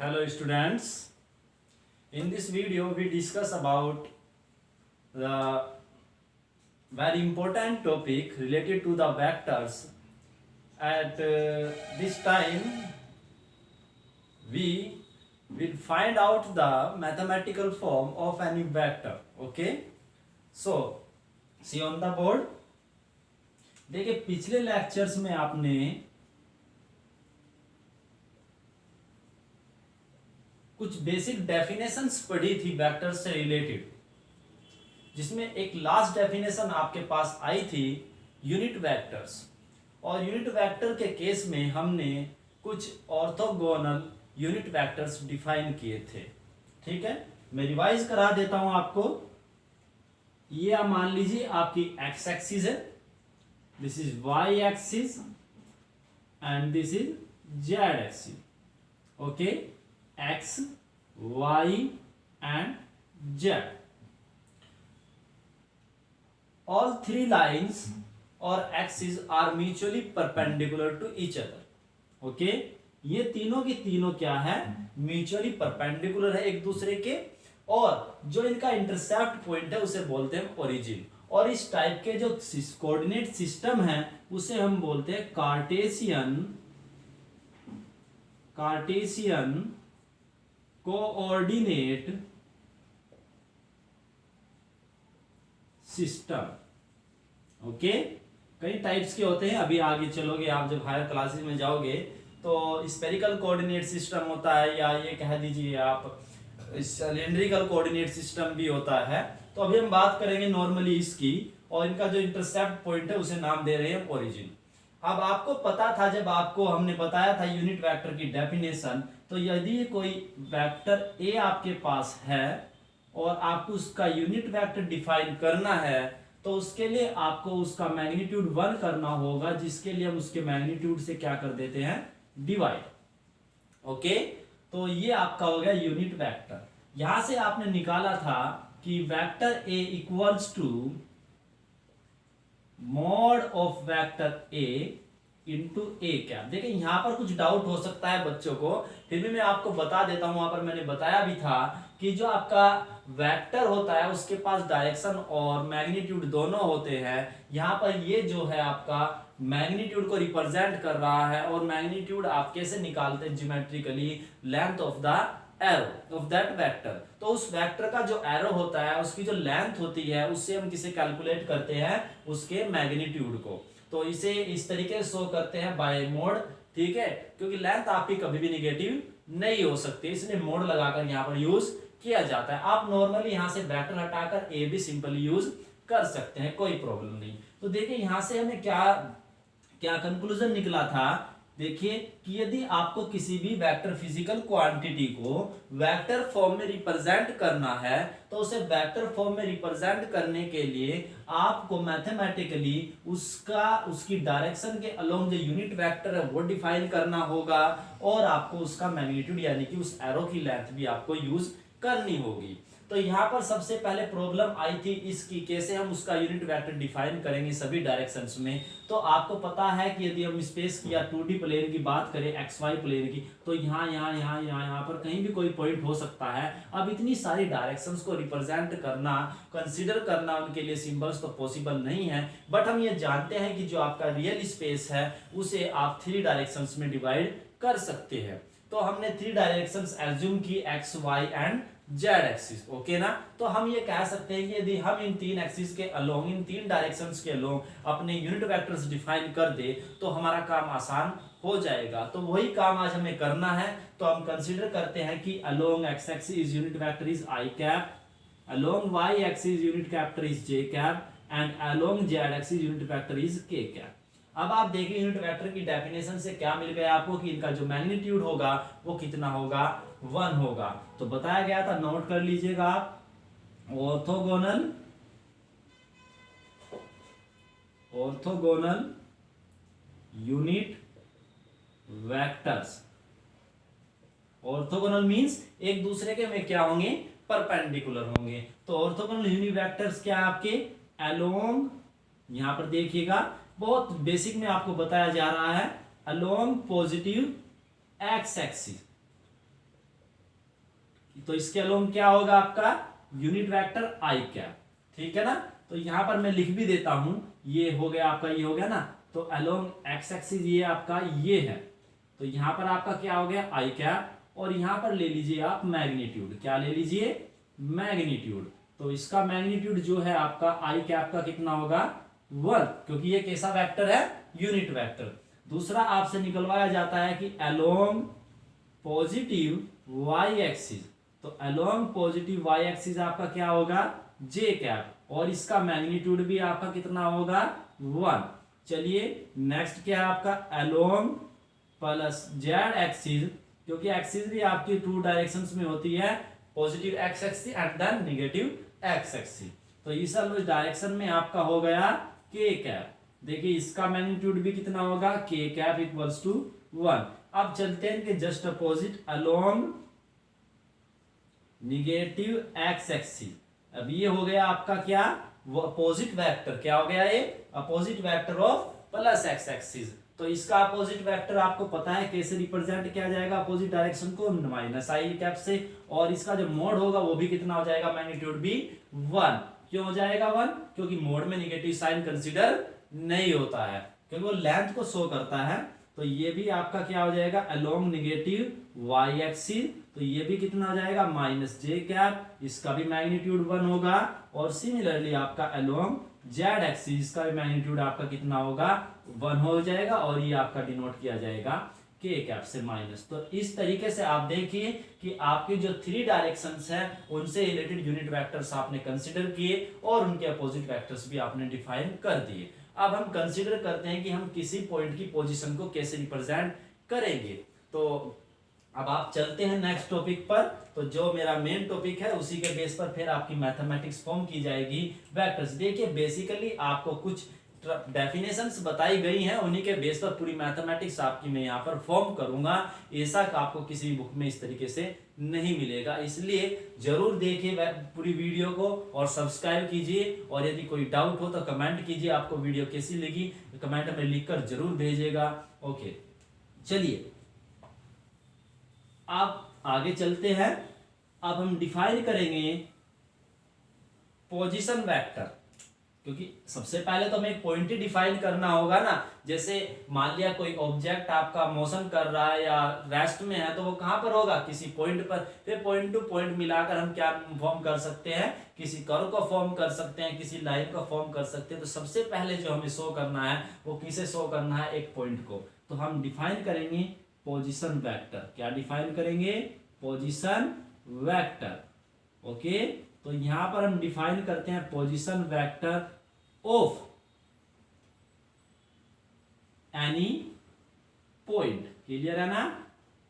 Hello students. In this video we discuss about the very important topic related to the vectors. At this time we will find out the mathematical form of any vector. Okay. So see on the board. देखिए पिछले lectures में आपने कुछ basic definitions पढ़ी थी vectors से related, जिसमें एक लास्ट डेफिनेशन आपके पास आई थी यूनिट वेक्टर्स। और यूनिट वेक्टर के केस में हमने कुछ ऑर्थोगोनल यूनिट वेक्टर्स डिफाइन किए थे। ठीक है, मैं रिवाइज करा देता हूं आपको। ये आप मान लीजिए आपकी एक्स एक्सिस है, this is y axis and this is z axis. Okay, x, y and z. All three lines or axes are mutually perpendicular to each other. Okay? ये तीनों की तीनों क्या है? म्यूचुअली परपेंडिकुलर है एक दूसरे के, और जो इनका इंटरसेप्ट पॉइंट है उसे बोलते हैं ओरिजिन। और इस टाइप के जो कोऑर्डिनेट सिस्टम है उसे हम बोलते हैं कार्टेशियन कोऑर्डिनेट सिस्टम। ओके, कई टाइप्स के होते हैं। अभी आगे चलोगे आप, जब हायर क्लासेस में जाओगे तो स्पेरिकल कोऑर्डिनेट सिस्टम होता है, या ये कह दीजिए आप सिलेंड्रिकल कोऑर्डिनेट सिस्टम भी होता है। तो अभी हम बात करेंगे नॉर्मली इसकी, और इनका जो इंटरसेप्ट पॉइंट है उसे नाम दे रहे हैं ओरिजिन। अब आपको पता था, जब आपको हमने बताया था यूनिट वेक्टर की डेफिनेशन, तो यदि कोई वेक्टर ए आपके पास है और आपको उसका यूनिट वेक्टर डिफाइन करना है, तो उसके लिए आपको उसका मैग्नीट्यूड 1 करना होगा, जिसके लिए हम उसके मैग्नीट्यूड से क्या कर देते हैं, डिवाइड। ओके, तो ये आपका हो गया यूनिट वेक्टर। यहां से आपने निकाला था कि vector a equals to mod of vector a into a cap. देखिए यहां पर कुछ डाउट हो सकता है बच्चों को, फिर भी मैं आपको बता देता हूं। वहां पर मैंने बताया भी था कि जो आपका वेक्टर होता है उसके पास डायरेक्शन और मैग्नीट्यूड दोनों होते हैं। यहां पर ये जो है आपका मैग्नीट्यूड को रिप्रेजेंट कर रहा है, और मैग्नीट्यूड आप कैसे निकालते हैं geometrically, length of the arrow of that vector. तो उस वेक्टर का जो एरो होता है उसकी जो लेंथ होती है उससे हम किसे कैलकुलेट करते हैं, उसके मैग्नीट्यूड को। तो इसे इस तरीके से शो करते हैं बाय मोड। ठीक है, क्योंकि लेंथ आपकी कभी भी निगेटिव नहीं हो सकती, इसलिए मोड लगाकर यहाँ पर यूज किया जाता है। आप नॉर्मली यहाँ से वेक्टर हटाकर ए भी सिंपली यूज कर सकते हैं, कोई प्रॉब्लम नहीं। तो देखिए यहाँ से हमें क्या क्या कंक्लूजन निकला था। देखिए कि यदि आपको किसी भी वेक्टर फिजिकल क्वांटिटी को वेक्टर फॉर्म में रिप्रेजेंट करना है, तो उसे वेक्टर फॉर्म में रिप्रेजेंट करने के लिए आपको मैथमेटिकली उसकी डायरेक्शन के अलोंग जो यूनिट वेक्टर है वो डिफाइन करना होगा, और आपको उसका मैग्नीट्यूड यानी कि उस एरो की लेंथ भी आपको यूज करनी होगी। तो यहाँ पर सबसे पहले प्रॉब्लम आई थी इसकी, कैसे हम उसका यूनिट वेक्टर डिफाइन करेंगे सभी डायरेक्शंस में। तो आपको पता है कि यदि हम स्पेस की या 2D प्लेन की बात करें, XY प्लेन की, तो यहाँ पर कहीं भी कोई पॉइंट हो सकता है। अब इतनी सारी डायरेक्शंस को रिप्रेजेंट करना, कंसीडर करना उनके लिए सिंबल्स तो पॉसिबल नहीं है, बट हम ये जानते हैं कि जो आपका रियल स्पेस है उसे आप 3 डायरेक्शंस में डिवाइड कर सकते हैं। तो हमने 3 डायरेक्शंस एज्यूम की, x, y and z axis. Okay ना, तो हम ये कह सकते हैं कि यदि हम इन 3 एक्सिस के अलोंग, इन 3 डायरेक्शंस के अलोंग अपने यूनिट वेक्टर्स डिफाइन कर दे तो हमारा काम आसान हो जाएगा। तो वही काम आज हमें करना है। तो हम कंसीडर करते हैं कि along x axis unit vector is i cap, along y axis unit vector is j cap, and along z axis unit vector is k cap. अब आप देखिए यूनिट वेक्टर की डेफिनेशन से क्या मिल गया आपको कि इनका जो मैग्नीट्यूड होगा वो कितना होगा, 1 होगा। तो बताया गया था, नोट कर लीजिएगा आप, orthogonal unit vectors. Orthogonal means एक दूसरे के में क्या होंगे, परपेंडिकुलर होंगे। तो ऑर्थोगोनल यूनिट वेक्टर्स क्या आपके, अलोंग, यहां पर देखिएगा बहुत बेसिक में आपको बताया जा रहा है, अलोंग पॉजिटिव एक्स एक्सिस, तो इसके अलोंग क्या होगा आपका यूनिट वेक्टर आई कैप, ठीक है ना। तो यहां पर मैं लिख भी देता हूं, ये हो गया आपका, ये हो गया ना। तो अलोंग एक्स एक्सिस ये आपका ये है, तो यहां पर आपका क्या हो गया आई कैप, और यहां पर ले लीजिए आप मैग्नीट्यूड, क्या ले लीजिए मैग्नीट्यूड। तो इसका मैग्नीट्यूड जो है आपका आई कैप का कितना होगा 1, क्योंकि ये कैसा वेक्टर है यूनिट वेक्टर। दूसरा आपसे निकलवाया जाता है कि अलोंग पॉजिटिव वाई एक्सिस, तो अलोंग पॉजिटिव वाई एक्सिस आपका क्या होगा जे कैप, और इसका मैग्नीट्यूड भी आपका कितना होगा 1। चलिए नेक्स्ट क्या है आपका अलोंग प्लस जेड एक्सिस, क्योंकि एक्सिस भी आपकी टू डायरेक्शंस में होती है, positive x axis and then negative x axis. तो इस डायरेक्शन में आपका हो गया के कैप। देखिए इसका मैग्नीट्यूड भी कितना होगा के कैप इक्वल्स टू 1। अब चलते हैं कि just opposite along negative x axis. अब ये हो गया आपका क्या वो अपोजिट वेक्टर, क्या हो गया ये opposite vector of plus x axis. तो इसका अपोजिट वेक्टर आपको पता है कैसे रिप्रेजेंट किया जाएगा अपोजिट डायरेक्शन को, माइनस आई कैप से, और इसका जो मोड होगा वो भी कितना हो जाएगा मैग्नीट्यूड भी 1। क्यों हो जाएगा 1? क्योंकि मोड में निगेटिव साइन कंसीडर नहीं होता है, क्योंकि वो लेंथ को शो करता है। तो ये भी आपका क्या हो जाएगा अलोंग निगेटिव वाई एक्सिस, तो ये भी कितना हो जाएगा माइनस जे कैप, इसका भी मैग्नीट्यूड 1 होगा। और सिमिलरली आपका अलोंग जेड एक्सिस, इसका भी मैग्नीट्यूड आपका कितना होगा 1 हो जाएगा, और ये आपका डिनोट किया जाएगा के कैप से माइनस। तो इस तरीके से आप देखिए कि आपके जो 3 डायरेक्शंस हैं उनसे रिलेटेड यूनिट वेक्टर्स आपने कंसीडर किए, और उनके अपोजिट वेक्टर्स भी आपने डिफाइन कर दिए। अब हम कंसीडर करते हैं कि हम किसी पॉइंट की पोजीशन को कैसे रिप्रेजेंट करेंगे। तो अब आप चलते हैं नेक्स्ट टॉपिक पर। तो जो मेरा मेन टॉपिक है उसी के बेस पर फिर आपकी मैथमेटिक्स फॉर्म की जाएगी वेक्टर्स। देखिए बेसिकली आपको कुछ डेफिनेशंस बताई गई हैं, उन्हीं के बेस पर पूरी मैथमेटिक्स आपकी मैं यहाँ पर फॉर्म करूंगा। ऐसा आपको किसी बुक में इस तरीके से नहीं मिलेगा, इसलिए जरूर देखिए पूरी वीडियो को और सब्सक्राइब कीजिए। और यदि कोई डाउट हो तो कमेंट कीजिए, आपको वीडियो कैसी लगी कमेंट में लिखकर जरूर भेजिएगा। ओके चलिए अब आगे चलते हैं। अब हम डिफाइन करेंगे पोजीशन वेक्टर, क्योंकि सबसे पहले तो हमें एक पॉइंट ही डिफाइन करना होगा ना। जैसे मान लिया कोई ऑब्जेक्ट आपका मोशन कर रहा है या रेस्ट में है, तो वो कहां पर होगा किसी पॉइंट पर। फिर पॉइंट टू पॉइंट मिलाकर हम क्या फॉर्म कर सकते हैं, किसी कर्व को फॉर्म कर सकते हैं, किसी लाइन को फॉर्म कर सकते हैं। तो सबसे पहले जो हमें शो करना है वो किसे शो करना है, एक पॉइंट को। तो हम डिफाइन करेंगे पोजीशन वेक्टर। क्या डिफाइन करेंगे पोजीशन वेक्टर। ओके तो यहां पर हम डिफाइन करते हैं position vector of any point. Clear है ना।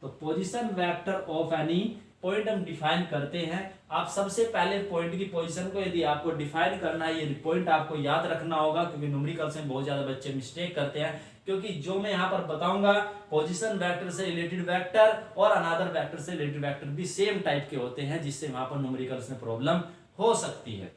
तो position vector of any point हम डिफाइन करते हैं। आप सबसे पहले पॉइंट की पोजीशन को यदि आपको डिफाइन करना है, ये पॉइंट आपको याद रखना होगा, क्योंकि न्यूमेरिकल्स में बहुत ज्यादा बच्चे मिस्टेक करते हैं। क्योंकि जो मैं यहां पर बताऊंगा पोजीशन वेक्टर से रिलेटेड वेक्टर और अनदर वेक्टर से रिलेटेड वेक्टर भी सेम टाइप के होते हैं, जिससे वहां पर न्यूमेरिकल्स में प्रॉब्लम हो सकती है।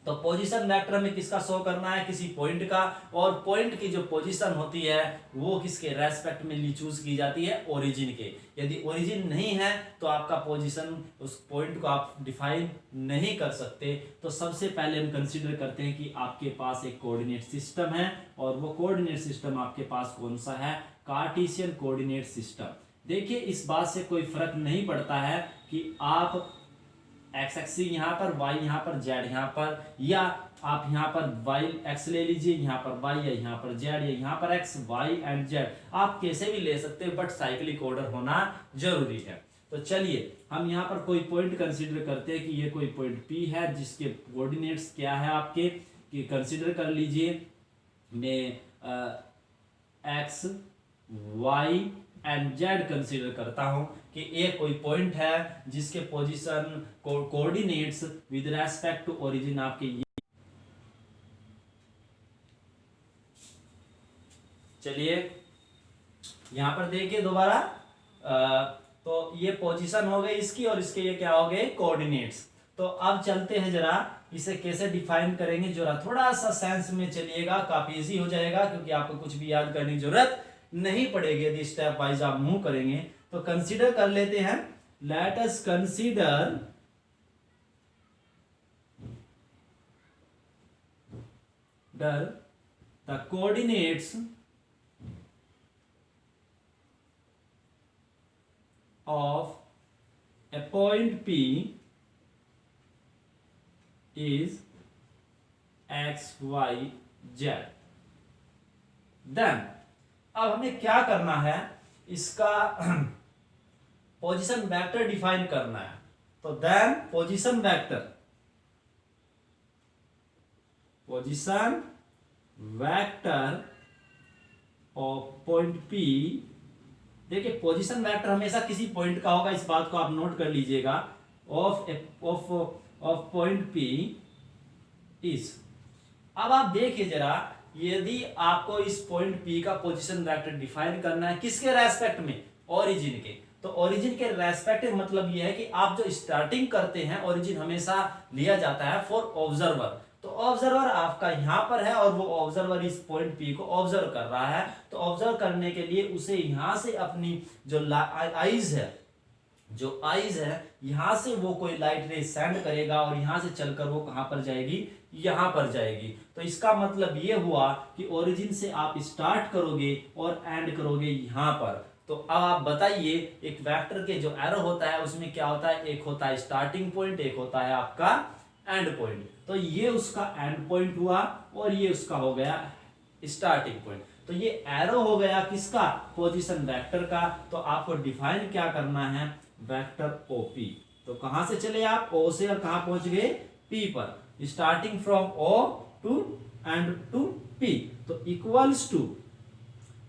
तो पोजीशन वेक्टर में किसका शो करना है, किसी पॉइंट का, और पॉइंट की जो पोजीशन होती है वो किसके रेस्पेक्ट में चूज की जाती है, ओरिजिन के। यदि ओरिजिन नहीं है तो आपका पोजीशन उस पॉइंट को आप डिफाइन नहीं कर सकते। तो सबसे पहले हम कंसीडर करते हैं कि आपके पास एक कोऑर्डिनेट सिस्टम है, और वो कोऑर्डिनेट सिस्टम आपके पास कौन सा है, कार्टेशियन कोऑर्डिनेट सिस्टम। देखिए इस बात से कोई फर्क नहीं पड़ता है कि आप एक्स एक्सिस यहाँ पर, वाई यहाँ पर, जेड यहाँ पर, या आप यहाँ पर वाई एक्स ले लीजिए, यहाँ पर वाई, या यहाँ पर जेड, या यहाँ पर एक्स वाई एंड जेड, आप कैसे भी ले सकते हैं, बट साइक्लिक ऑर्डर होना जरूरी है। तो चलिए हम यहाँ पर कोई पॉइंट कंसीडर करते हैं कि ये कोई पॉइंट P है, जिसके कोऑर्डिनेट्स क्या है आपके, कि कंसीडर कर लीजिए मैं x y and z consider करता हूं कि एक कोई पॉइंट है जिसके position coordinates with respect to origin आपके ये। चलिए यहां पर देखिए दोबारा, तो ये पोजीशन हो गई इसकी, और इसके ये क्या हो गए कोऑर्डिनेट्स। तो अब चलते हैं जरा इसे कैसे डिफाइन करेंगे, जरा थोड़ा सा सेंस में चलिएगा, काफी इजी हो जाएगा, क्योंककी आपको कुछ भी याद करने की जरूरत नहीं पड़ेगी यदि स्टेप वाइज आप मूव करेंगे। तो कंसीडर कर लेते हैं let us consider the coordinates of a point P is x, y, z. Then अब हमें क्या करना है, इसका पोजीशन वेक्टर डिफाइन करना है. तो then position vector of point P. देखिए पोजीशन वेक्टर हमेशा किसी पॉइंट का होगा, इस बात को आप नोट कर लीजिएगा. Of point P is. अब आप देखिए जरा, यदि आपको इस पॉइंट P का पोजीशन वेक्टर डिफाइन करना है किसके रेस्पेक्ट में, ओरिजिन के, तो ओरिजिन के रेस्पेक्ट में मतलब यह है कि आप जो स्टार्टिंग करते हैं, ओरिजिन हमेशा लिया जाता है फॉर ऑब्जर्वर. तो ऑब्जर्वर आपका यहां पर है और वो ऑब्जर्वर इस पॉइंट P को ऑब्जर्व कर रहा है. तो ऑब्जर्व करने के लिए उसे यहां से अपनी जो आईज है यहां से वो कोई लाइट रे सेंड करेगा और यहां से चलकर वो कहां पर जाएगी, यहां पर जाएगी. तो इसका मतलब ये हुआ कि ओरिजिन से आप स्टार्ट करोगे और एंड करोगे यहां पर. तो अब आप बताइए, एक वेक्टर के जो एरो होता है उसमें क्या होता है, एक होता है स्टार्टिंग पॉइंट, एक होता है आपका एंड पॉइंट. तो ये उसका एंड पॉइंट हुआ और ये उसका हो गया स्टार्टिंग पॉइंट. तो ये एरो हो गया किसका, पोजीशन वेक्टर का. तो आपको डिफाइन क्या करना है, वेक्टर OP. तो कहां से चले आप, O से, और कहां पहुंच गए, P पर. Starting from O to end to P. तो इक्वल्स टू,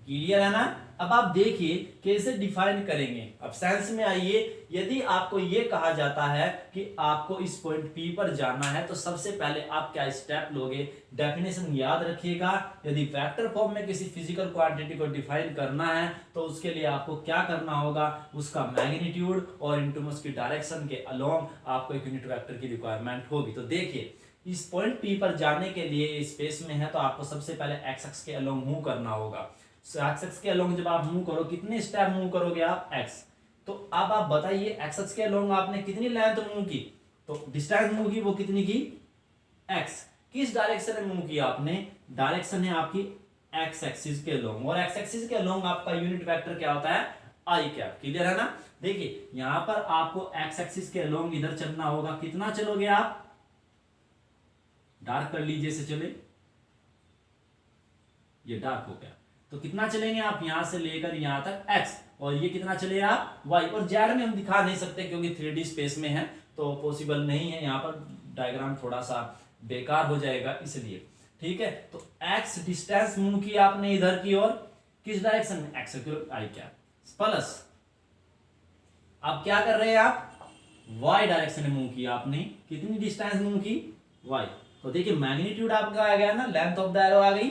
क्लियर है ना. अब आप देखिए कैसे डिफाइन करेंगे. अब सेंस में आइए, यदि आपको ये कहा जाता है कि आपको इस पॉइंट P पर जाना है तो सबसे पहले आप क्या स्टेप लोगे, डेफिनेशन याद रखिएगा. यदि वेक्टर फॉर्म में किसी फिजिकल क्वांटिटी को डिफाइन करना है तो उसके लिए आपको क्या करना होगा, उसका मैग्नीट्यूड और इनटू उसकी डायरेक्शन के अलोंग आपको एक यूनिट वेक्टर की रिक्वायरमेंट होगी. तो देखिए इस पॉइंट P पर जाने के लिए स्पेस में है तो आपको सबसे पहले एक्स एक्स के अलोंग मूव करना होगा. एक्स एक्स के अलोंग जब आप मूव करो, कितने स्टेप मूव करोगे आप, x. तो अब आप बताइए एक्स एक्स के अलोंग आपने कितनी लेंथ मूव की, तो डिस्टेंस मूव की वो कितनी की, x. किस डायरेक्शन में मूव किया आपने, डायरेक्शन है आपकी एक्स एक्सिस के अलोंग, और एक्स एक्सिस के अलोंग आपका यूनिट वेक्टर क्या होता है, i कैप. क्लियर है ना. देखिए यहां पर आपको एक्स एक्सिस के अलोंग इधर चलना होगा, कितना चलोगे आप, डार्क कर लीजिए से चले, ये डार्क हो गया. तो कितना चलेंगे आप, यहां से लेकर यहां तक x, और ये कितना चले आप y. और z में हम दिखा नहीं सकते क्योंकि 3D स्पेस में है तो पॉसिबल नहीं है, यहां पर डायग्राम थोड़ा सा बेकार हो जाएगा इसलिए. ठीक है, तो x डिस्टेंस मूव किया आपने इधर की ओर, किस डायरेक्शन में, x i क्या प्लस. अब क्या कर रहे हैं आप, y डायरेक्शन में मूव किया आपने, कितनी डिस्टेंस मूव की, y. तो देखिए मैग्नीट्यूड आपका आ गया ना, लेंथ ऑफ द एरो आ गई,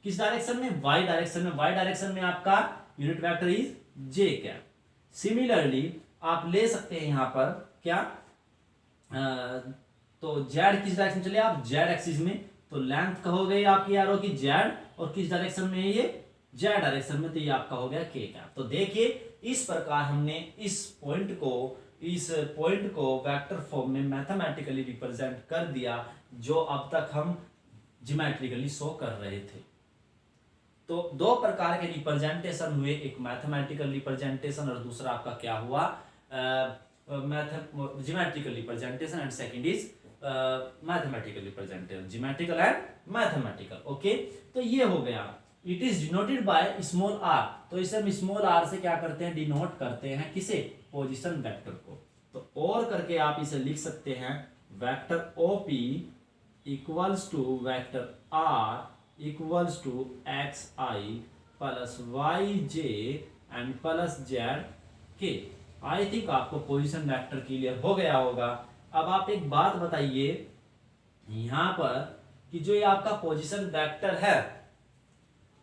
किस डायरेक्शन में, y डायरेक्शन में. y डायरेक्शन में आपका unit vector is j cap. Similarly आप ले सकते हैं यहां पर क्या, तो z किस डायरेक्शन चले आप, z एक्सिस में. तो लेंथ कहोगे आपकी एरो की z, और किस डायरेक्शन में है ये, z डायरेक्शन में. तो ये आपका हो गया k कैप. तो देखिए इस प्रकार हमने इस पॉइंट को वेक्टर फॉर्म में मैथमेटिकली रिप्रेजेंट कर दिया, जो अब तक हम ज्योमेट्रिकली शो कर रहे थे. तो दो प्रकार के रिप्रेजेंटेशन हुए, एक मैथमेटिकल रिप्रेजेंटेशन और दूसरा आपका क्या हुआ, geometrical representation, and second is mathematical representation, geometrical and mathematical. Okay, तो ये हो गया. It is denoted by small r. तो इसे हम स्मॉल r से क्या करते हैं, डिनोट करते हैं किसे, पोजीशन वेक्टर को. तो और करके आप इसे लिख सकते हैं, vector OP equals to vector r equals to xi plus yj and plus zk. I think आपको पोजीशन वेक्टर क्लियर हो गया होगा. अब आप एक बात बताइए यहां पर कि जो ये आपका पोजीशन वेक्टर है,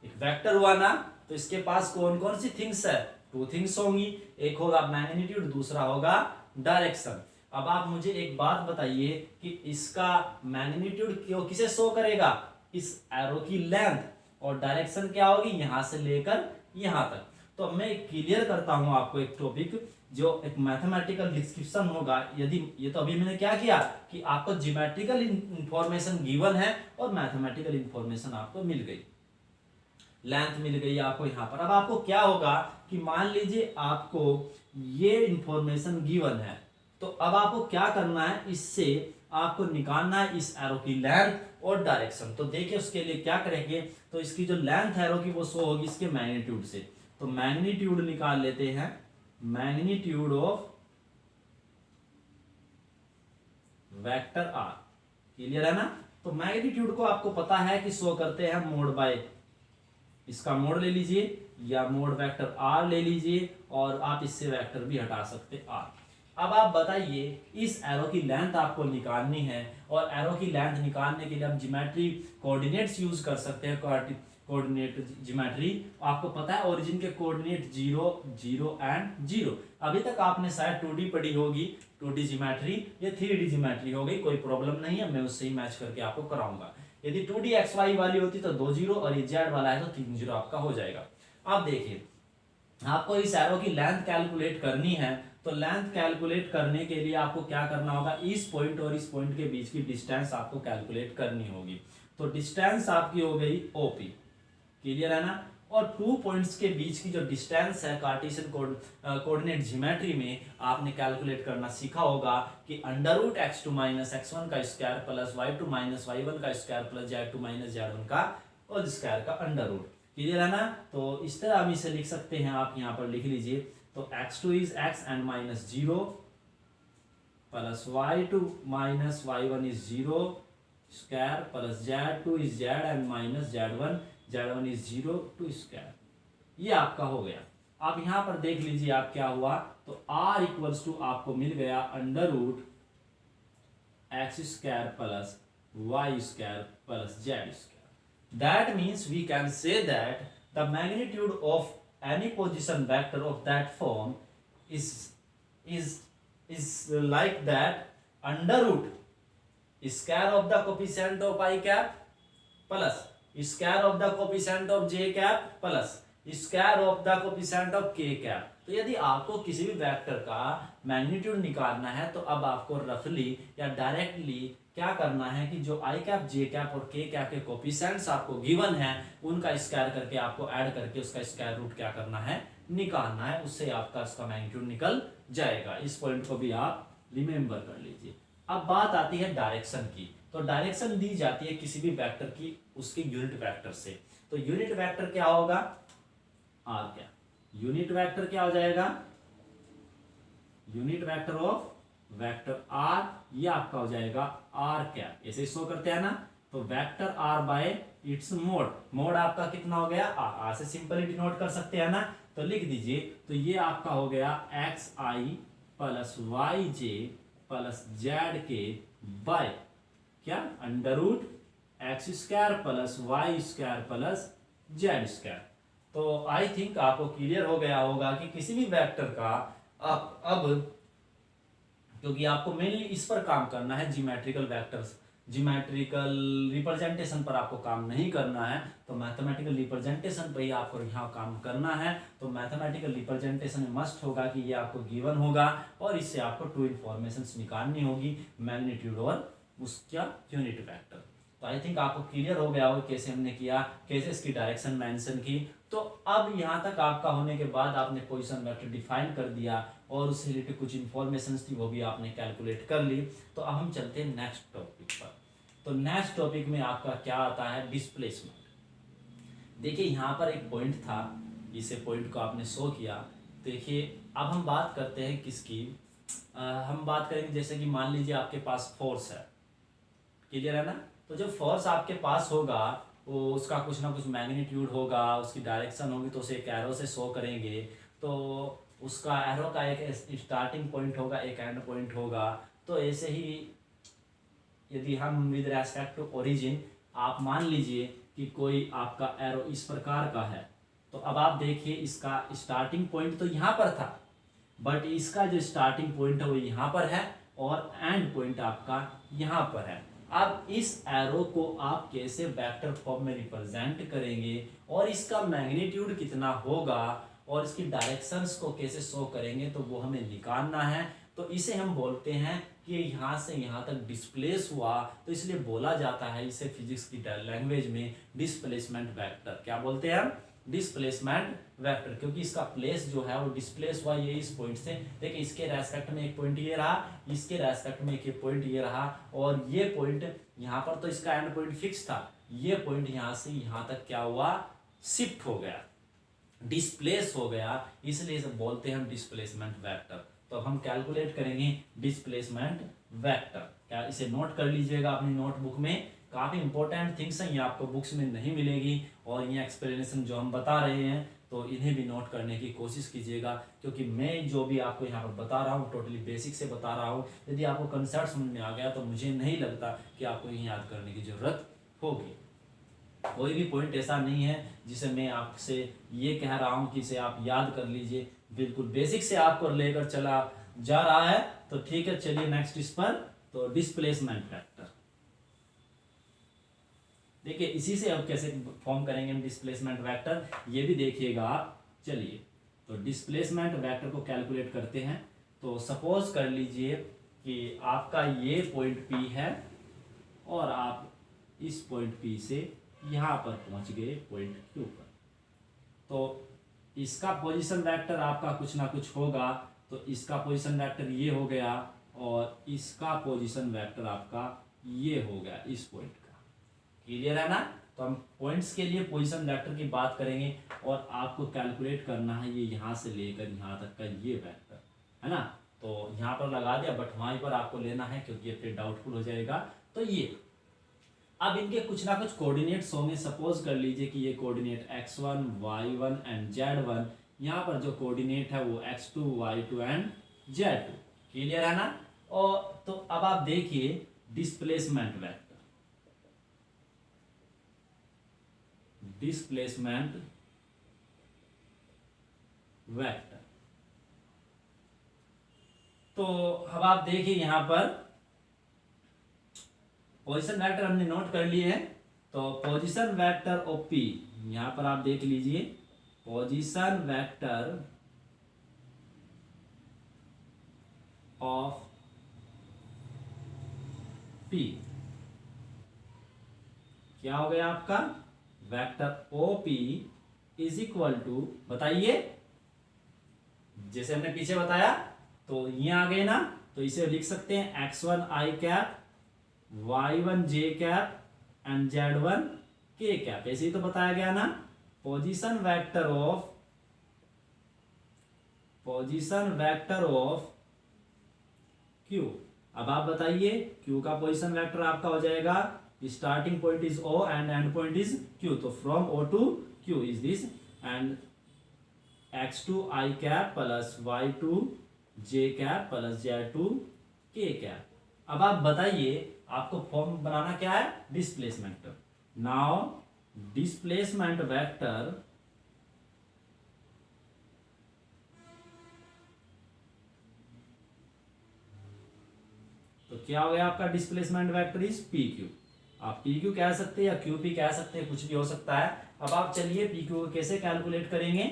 एक वेक्टर हुआ ना, तो इसके पास कौन कौन सी थिंग्स है, 2 थिंग्स होंगी, एक होगा मैग्नीट्यूड, दूसरा होगा डायरेक्शन. अब आप मुझे एक बात बताइए कि इसका मैग्नीट्यूड क्यों किसे शो करेगा, इस एरो की लेंथ, और डायरेक्शन क्या होगी, यहां से लेकर यहां तक. तो मैं क्लियर करता हूं आपको एक टॉपिक जो एक मैथमेटिकल डिस्क्रिप्शन होगा, यदि ये तो अभी मैंने क्या किया कि आपको ज्योमेट्रिकल इंफॉर्मेशन गिवन है और मैथमेटिकल इंफॉर्मेशन आपको मिल गई, लेंथ मिल गई आपको यहाँ पर। अब आपको क्या होगा कि मान लीजिए आपको ये इंफॉर्मेशन गिवन है, तो अब आपको क्या करना है, इससे आपको निकालना है इस एरो की लेंथ और डायरेक्शन। तो देखिए उसके लिए क्या करेंगे, तो इसकी जो लेंथ एरो की वो शो होगी इसके मैग्नीट्यूड से। तो मैग्नीट्यूड निकाल लेते हैं, magnitude of vector r, clear है ना। तो मैग्नीट्यूड को आपको पता है कि शो करते हैं मोड बाय, इसका मोड ले लीजिए या मोड वेक्टर आर ले लीजिए, और आप इससे वेक्टर भी हटा सकते आर। अब आप बताइए इस एरो की लेंथ आपको निकालनी है, और एरो की लेंथ निकालने के लिए हम ज्योमेट्री कोऑर्डिनेट्स यूज कर सकते हैं, कोऑर्डिनेट ज्योमेट्री। आपको पता है ओरिजिन के कोऑर्डिनेट 0 0 एंड 0। अभी तक आपने शायद 2D पढ़ी होगी, 2D ज्योमेट्री, ये 3D ज्योमेट्री हो गई, कोई प्रॉब्लम नहीं है, मैं उससे ही मैच करके आपको कराऊंगा। यदि 2D XY वाली होती तो 2 0, और ये Z वाला है तो 3 0 आपका हो जाएगा। अब देखिए आपको इस एरो की लेंथ कैलकुलेट करनी है, तो लेंथ कैलकुलेट करने के लिए आपको क्या करना होगा, इस पॉइंट और इस पॉइंट के बीच की डिस्टेंस आपको कैलकुलेट करनी होगी। तो डिस्टेंस आपकी हो गई OP, क्लियर है ना। और 2 पॉइंट्स के बीच की जो डिस्टेंस है कार्टेशियन कोऑर्डिनेट ज्योमेट्री में आपने कैलकुलेट करना सीखा होगा कि √x2 - x1 का स्क्वायर प्लस y2 - y1 का स्क्वायर प्लस z2 - z1 का होल स्क्वायर का अंडर रूट, क्लियर है ना। तो इस तरह हम इसे लिख सकते हैं, आप यहाँ पर लिख लीजिए। तो x2 is x and -0 plus y2 - y1 is 0 square plus z2 is z and -z1 is 0 2 square. ये आपका हो गया। आप यहाँ पर देख लीजिए आप क्या हुआ, तो r इक्वल्स टू आपको मिल गया √x² plus y² plus z²। That means we can say that the magnitude of any position vector of that form is like that √ square of the coefficient of I cap plus square of the coefficient of j cap plus square of the coefficient of k cap। तो यदि आपको किसी भी vector का magnitude निकालना है, तो अब आपको रफली या डायरेक्टली क्या करना है कि जो आई कैप, जे कैप और के कैप के कोफिशिएंट्स आपको गिवन है, उनका स्क्वायर करके आपको ऐड करके उसका स्क्वायर रूट क्या करना है, निकालना है। उससे आपका इसका मैग्नीट्यूड निकल जाएगा। इस पॉइंट को भी आप रिमेंबर कर लीजिए। अब बात आती है डायरेक्शन की। तो डायरेक्शन दी जाती है किसी भी वेक्टर की उसके यूनिट वेक्टर से। तो यूनिट वेक्टर क्या होगा, आर क्या, यूनिट वेक्टर क्या हो जाएगा, unit vector of vector r, ये आपका हो जाएगा आर क्या, ऐसे शो करते हैं ना। तो vector r by its mod, mod आपका कितना हो गया, आर से सिंपली डिनोट कर सकते हैं ना। तो लिख दीजिए, तो ये आपका हो गया xi plus yj plus zk by क्या, √x² plus y² plus z²। तो आई थिंक आपको क्लियर हो गया होगा कि किसी भी वेक्टर का अब क्योंकि आपको मेनली इस पर काम करना है, ज्योमेट्रिकल वेक्टर्स, ज्योमेट्रिकल रिप्रेजेंटेशन पर आपको काम नहीं करना है, तो मैथमेटिकल रिप्रेजेंटेशन पर ही आपको यहाँ काम करना है। तो मैथमेटिकल रिप्रेजेंटेशन में मस्ट होगा कि ये आपको गिवन होगा, और इससे आपको 2 इंफॉर्मेशंस निकालनी होगी, मैग्नीट्यूड और उसका यूनिट वेक्टर। तो आई थिंक आपको क्लियर हो गया हो कैसे हमने किया, कैसे इसकी डायरेक्शन मेंशन की। तो अब यहाँ तक आपका होने के बाद आपने पोजीशन वेक्टर डिफाइन कर दिया, और उससे रिलेटेड कुछ इंफॉर्मेशन थी वो भी आपने कैलकुलेट कर ली। तो अब हम चलते हैं नेक्स्ट टॉपिक पर। तो नेक्स्ट टॉपिक में आपका क्या आता है, डिस्प्लेसमेंट। देखिए यहाँ पर एक पॉइंट था, इसे पॉइंट को आपने शो किया। देखिए अब हम बात करते हैं किसकी, हम बात करेंगे जैसे कि मान लीजिए आपके पास फोर्स है, क्लियर है ना। तो जब फोर्स आपके पास होगा वो उसका कुछ ना कुछ मैग्नीट्यूड होगा, उसकी डायरेक्शन होगी, तो उसे एक एरो से शो करेंगे। तो उसका एरो का एक स्टार्टिंग पॉइंट होगा, एक एंड पॉइंट होगा। तो ऐसे ही यदि हम विद रेस्पेक्ट टू ओरिजिन आप मान लीजिए कि कोई आपका एरो इस प्रकार का है, तो अब आप देखिए इसका स्टार्टिंग पॉइंट तो यहाँ पर था, बट इसका जो स्टार्टिंग पॉइंट है वो यहाँ पर है, और एंड पॉइंट आपका यहाँ पर है। अब इस एरो को आप कैसे वेक्टर फॉर्म में रिप्रेजेंट करेंगे, और इसका मैग्नीट्यूड कितना होगा, और इसकी डायरेक्शंस को कैसे शो करेंगे तो वो हमें निकालना है। तो इसे हम बोलते हैं कि यहाँ से यहाँ तक डिस्प्लेस हुआ, तो इसलिए बोला जाता है इसे फिजिक्स की लैंग्वेज में डिस्प्लेसमेंट वेक्टर। क्या बोलते हैं हम? डिस्प्लेसमेंट वेक्टर, क्योंकि इसका प्लेस जो है वो डिस्प्लेस हुआ ये इस पॉइंट से। देखिए इसके रेस्पेक्ट में एक पॉइंट ये रहा, इसके रेस्पेक्ट में एक पॉइंट ये रहा, और ये पॉइंट यहाँ पर तो इसका एंड पॉइंट फिक्स था, ये पॉइंट यहाँ से यहाँ तक क्या हुआ? शिफ्ट हो गया, डिस्प्लेस हो गया, इसलिए इसे बोलते हैं हम डिस्प्लेसमेंट वेक्टर। तो अब हम कैलकुलेट करेंगे डिस्प्लेसमेंट वेक्टर। क्या इसे नोट कर लीजिएगा अपनी नोटबुक में, काफी इंपॉर्टेंट थिंग्स हैं, ये आपको बुक्स में नहीं मिलेगी, और ये एक्सप्लेनेशन जो हम बता रहे हैं तो इन्हें भी नोट करने की कोशिश कीजिएगा, क्योंकि मैं जो भी आपको यहाँ पर बता रहा हूँ टोटली बेसिक से बता रहा हूँ। यदि आपको कंसेप्ट समझ में आ गया तो मुझे नहीं लगता कि आपको ये याद करने की जरूरत होगी। कोई भी पॉइंट ऐसा नहीं है जिसे मैं आपसे ये कह रहा हूं कि इसे आप याद कर लीजिए, बिल्कुल बेसिक से आपको लेकर चला जा रहा है। तो ठीक है, चलिए नेक्स्ट इस पर, तो डिस्प्लेसमेंट वेक्टर। देखिए इसी से अब कैसे फॉर्म करेंगे हम डिस्प्लेसमेंट वेक्टर, ये भी देखिएगा आप। चलिए तो डिस्प्लेसमेंट वेक्टर को कैलकुलेट करते हैं। तो सपोज कर लीजिए कि आपका ये पॉइंट P है, और आप इस पॉइंट P से यहाँ पर पहुंच गए पॉइंट Q पर। तो इसका पोजीशन वेक्टर आपका कुछ ना कुछ होगा, तो इसका पोजीशन वेक्टर ये हो गया, और इसका पोजीशन वेक्टर आपका ये हो गया इस पॉइंट का। क्लियर है ना? तो हम पॉइंट्स के लिए पोजीशन वेक्टर की बात करेंगे, और आपको कैलकुलेट करना है ये यहाँ से लेकर यहाँ तक का ये वेक्टर, है ना? तो यहाँ पर लगा दिया, बट वहीं पर आपको लेना है क्योंकि ये फिर डाउटफुल हो जाएगा। तो ये अब इनके कुछ ना कुछ कोऑर्डिनेट्स होंगे। सपोज कर लीजिए कि ये coordinate x1, y1 and z1, यहाँ पर जो कोऑर्डिनेट है वो x2, y2 and z2। Clear है ना? और तो अब आप देखिए डिस्प्लेसमेंट वेक्टर, डिस्प्लेसमेंट वेक्टर। तो अब आप देखिए यहाँ पर पोजीशन वेक्टर हमने नोट कर लिए हैं। तो पोजीशन वेक्टर ऑफ P, यहां पर आप देख लीजिए पोजीशन वेक्टर ऑफ P क्या हो गया आपका? Vector OP is equal to, बताइए, जैसे हमने पीछे बताया तो ये आ गए ना, तो इसे लिख सकते हैं x1 i cap, y1 j cap and z1 k cap. ऐसे ही तो बताया गया ना। Position vector of Q। अब आप बताइए Q का पोजीशन वेक्टर आपका हो जाएगा, starting point is O and end point is Q, तो from O to Q is this, and x2 i cap plus y2 j cap plus z2 k cap. अब आप बताइए आपको फॉर्म बनाना क्या है? डिस्प्लेसमेंट। नाउ डिस्प्लेसमेंट वेक्टर तो क्या हो गया आपका? Displacement vector is PQ। आप PQ कह सकते हैं या QP कह सकते हैं, कुछ भी हो सकता है। अब आप चलिए PQ को कैसे कैलकुलेट करेंगे।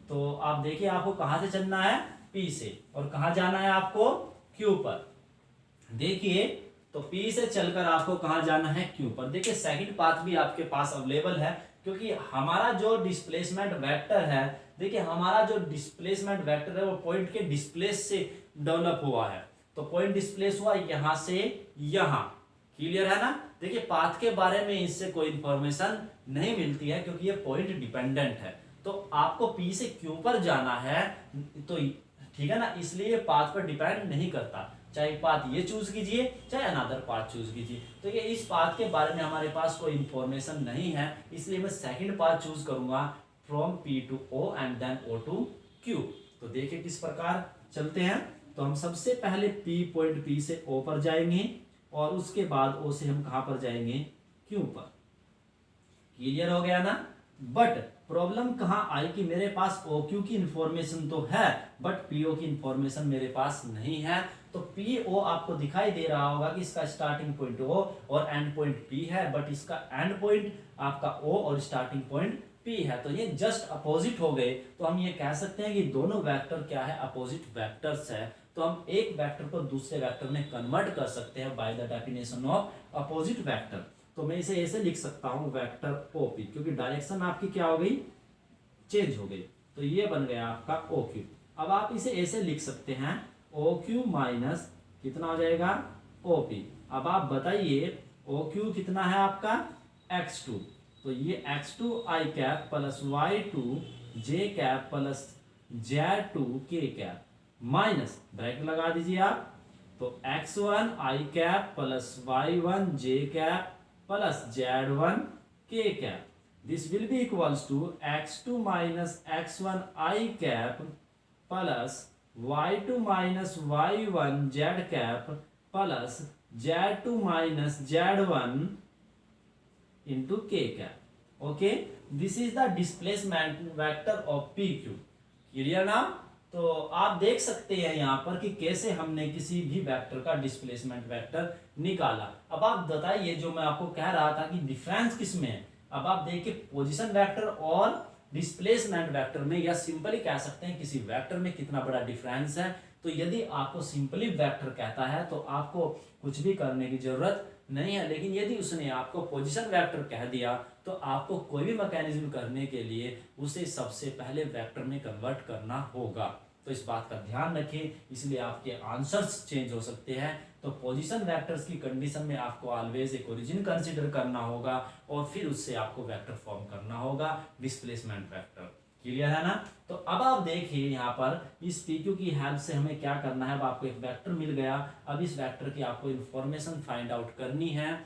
तो आप देखिए आपको कहां से चलना है? P से, और कहां जाना है आपको? Q पर। देखिए तो P से चलकर आपको कहां जाना है? Q पर। देखिए सेकंड पाथ भी आपके पास अवेलेबल है, क्योंकि हमारा जो डिस्प्लेसमेंट वेक्टर है, देखिए हमारा जो डिस्प्लेसमेंट वेक्टर है वो पॉइंट के डिस्प्लेस से डेवलप हुआ है। तो पॉइंट डिस्प्लेस हुआ यहां से यहां। क्लियर है ना? देखिए पाथ के बारे में इससे कोई इंफॉर्मेशन नहीं मिलती है, क्योंकि ये पॉइंट डिपेंडेंट है। तो आपको P से Q पर जाना है, तो ठीक है ना, इसलिए पाथ पर डिपेंड नहीं करता। चाहे पाथ ये चूज कीजिए, चाहे अनदर पाथ चूज कीजिए। तो ये इस पाथ के बारे में हमारे पास कोई इंफॉर्मेशन नहीं है, इसलिए मैं सेकंड पाथ चूज करूंगा, from P to O and then O to Q। तो देखिए किस प्रकार चलते हैं। तो हम सबसे पहले पॉइंट P से O पर जाएंगे, और उसके बाद O से हम कहां पर जाएंगे? Q पर। क्लियर हो गया ना? बट प्रॉब्लम कहां आई कि मेरे पास OQ की इंफॉर्मेशन तो है, बट PO की इंफॉर्मेशन मेरे पास नहीं है। तो PO आपको दिखाई दे रहा होगा कि इसका स्टार्टिंग पॉइंट O और एंड पॉइंट P है, बट इसका एंड पॉइंट आपका O और स्टार्टिंग पॉइंट p है, तो ये जस्ट अपोजिट हो गए, तो हम ये कह सकते हैं कि दोनों वेक्टर क्या है, अपोजिट वेक्टर्स है। तो हम एक वेक्टर को दूसरे वेक्टर में कन्वर्ट कर सकते हैं by the definition of opposite vector. तो मैं इसे ऐसे लिख सकता हूं वेक्टर ओपी, क्योंकि डायरेक्शन आपकी क्या हो गई, चेंज हो गई। तो ये बन गया आपका ओ क्यू। अब आप इसे ऐसे लिख सकते हैं ओ क्यू माइनस कितना हो जाएगा ओ पी। अब आप बताइए ओ क्यू कितना है आपका x2, तो ये x2 आई कैप प्लस y2 जे कैप प्लस z2 के कैप माइनस ब्रैकेट लगा दीजिए आप, तो x1 आई कैप प्लस y1 जे कैप प्लस z1 के cap, this will be equals to x2 minus x1 I cap plus y2 minus y1 z cap plus z2 minus z1 into k cap. Okay, this is the displacement vector of pq. Clear ना? तो आप देख सकते हैं यहाँ पर कि कैसे हमने किसी भी वेक्टर का डिस्प्लेसमेंट वेक्टर निकाला। अब आप बताइए, जो मैं आपको कह रहा था कि डिफरेंस किसमें है, अब आप देखिए पोजीशन वेक्टर और डिस्प्लेसमेंट वेक्टर में, या सिंपली कह सकते हैं किसी वेक्टर में कितना बड़ा डिफरेंस है। तो यदि आपको सिंपली वेक्टर कहता है तो आपको कुछ भी करने की जरूरत नहीं है, लेकिन यदि उसने आपको पोजीशन वेक्टर कह दिया तो आपको कोई भी मैकेनिज्म करने के लिए उसे सबसे पहले वेक्टर में कन्वर्ट करना होगा। तो इस बात का ध्यान रखें, इसलिए आपके आंसर्स चेंज हो सकते हैं। तो पोजीशन वेक्टर्स की कंडीशन में आपको ऑलवेज एक ओरिजिन कंसीडर करना होगा और फिर उससे आपको वेक्टर फॉर्म करना होगा डिस्प्लेसमेंट वेक्टर। क्लियर है ना? तो अब आप देखिए यहाँ पर इस PQ की हेल्प से हमें क्या करना है। अब आपको एक वेक्टर मिल गया, अब इस वेक्टर की आपको इंफॉर्मेशन फाइंड आउट करनी है,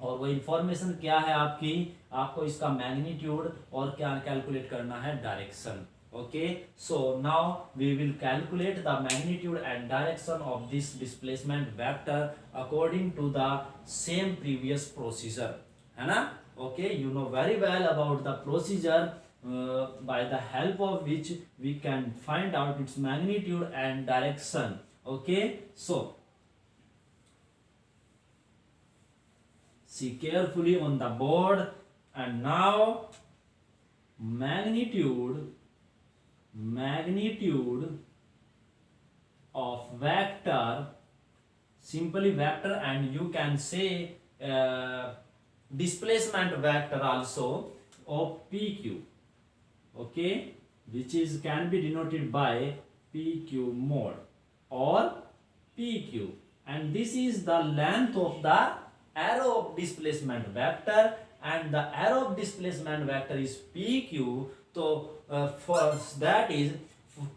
और वो इंफॉर्मेशन क्या है आपकी, आपको इसका मैग्नीट्यूड और क्या कैलकुलेट करना है, direction. Okay, so now we will calculate the magnitude and direction of this displacement vector according to the same previous procedure, है ना? Okay, you know very well about the procedure by the help of which we can find out its magnitude and direction. Okay, so see carefully on the board, and now magnitude of vector, simply vector, and you can say displacement vector also of PQ, okay, which is can be denoted by PQ mod or PQ, and this is the length of the arrow of displacement vector, and the arrow of displacement vector is PQ. So first, that is,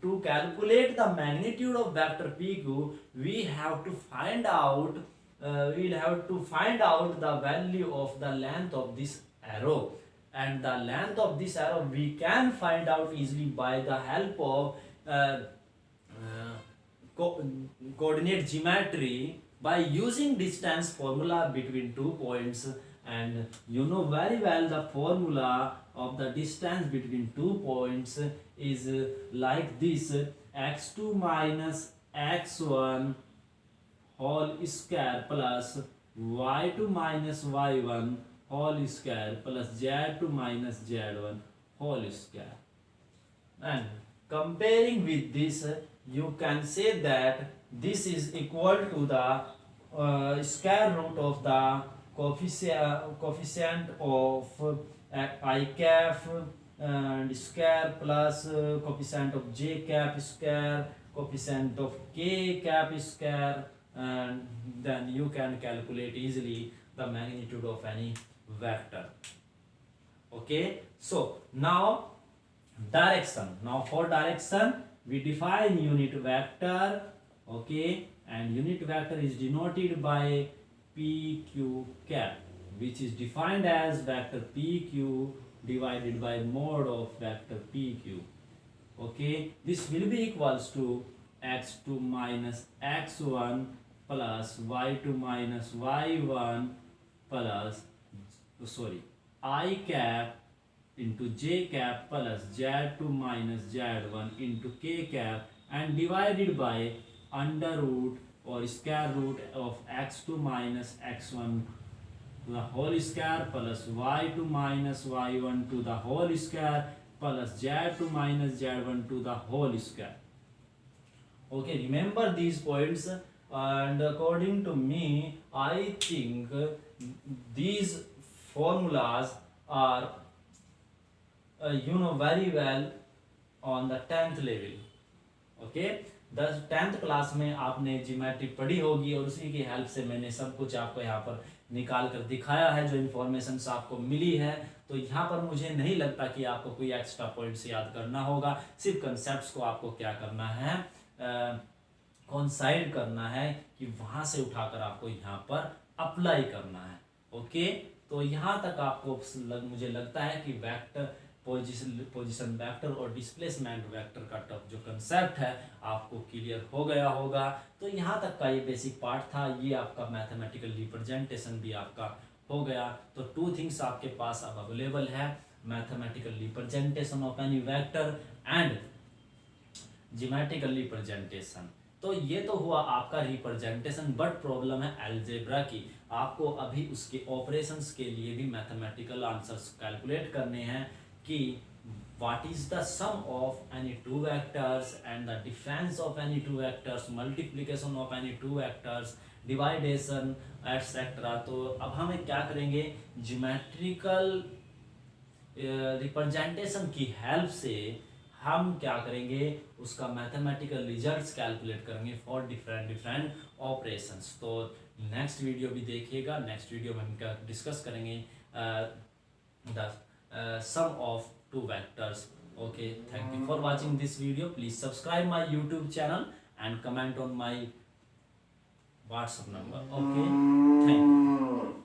to calculate the magnitude of vector PQ, we have to find out the value of the length of this arrow, and the length of this arrow we can find out easily by the help of coordinate geometry by using distance formula between 2 points. And you know very well the formula of the distance between 2 points is like this: x2 minus x1 whole square plus y2 minus y1 whole square plus z2 minus z1 whole square. And comparing with this, you can say that this is equal to the square root of the coefficient of I cap and square plus coefficient of j cap square, coefficient of k cap square, and then you can calculate easily the magnitude of any vector. Okay, so now direction. Now for direction we define unit vector, okay, and unit vector is denoted by PQ cap, which is defined as vector PQ divided by mod of vector PQ. Okay, this will be equals to x2 minus x1 plus y2 minus y1 plus I cap into j cap plus z2 minus z1 into k cap, and divided by under root or square root of x2 minus x1 to the whole square plus y2 minus y1 to the whole square plus z2 minus z1 to the whole square. Okay, remember these points, and according to me, I think these formulas are very well on the 10th level. Okay, 10th class में आपने geometry पढ़ी होगी और उसी की help से मैंने सब कुछ आपको यहाँ पर निकाल कर दिखाया है, जो इन्फॉर्मेशन आपको मिली है। तो यहाँ पर मुझे नहीं लगता कि आपको कोई एक्स्ट्रा पॉइंट्स याद करना होगा, सिर्फ कंसेप्ट्स को आपको क्या करना है, कॉन्साइड करना है कि वहाँ से उठाकर आपको यहाँ पर अप्लाई करना है। ओके, तो यहाँ तक आपको मुझे लगता है कि वेक्टर पोजीशन वेक्टर और डिस्प्लेसमेंट वेक्टर का जो कंसेप्ट है आपको क्लियर हो गया होगा। तो यहाँ तक का ये बेसिक पार्ट था, ये आपका मैथमेटिकल रिप्रेजेंटेशन भी आपका हो गया। तो 2 थिंग्स आपके पास अब अवेलेबल है, mathematical representation of any vector and geometrical representation. तो ये तो हुआ आपका रिप्रेजेंटेशन, बट प्रॉब्लम है अलजेब्रा की। आपको अभी उसके ऑपरेशंस के लिए भी मैथमेटिकल आंसर्स कैलकुलेट करने हैं कि what is the sum of any two vectors and the difference of any two vectors, multiplication of any two vectors, dividation etc. तो अब हम क्या करेंगे, ज्योमेट्रिकल रिप्रेजेंटेशन की हेल्प से हम क्या करेंगे, उसका मैथमेटिकल रिजल्ट्स कैलकुलेट करेंगे फॉर डिफरेंट ऑपरेशंस। तो नेक्स्ट वीडियो भी देखिएगा, नेक्स्ट वीडियो में हम क्या डिस्कस करेंगे the sum of two vectors. Okay, thank you for watching this video. Please subscribe my YouTube channel and comment on my WhatsApp number. Okay, thank you.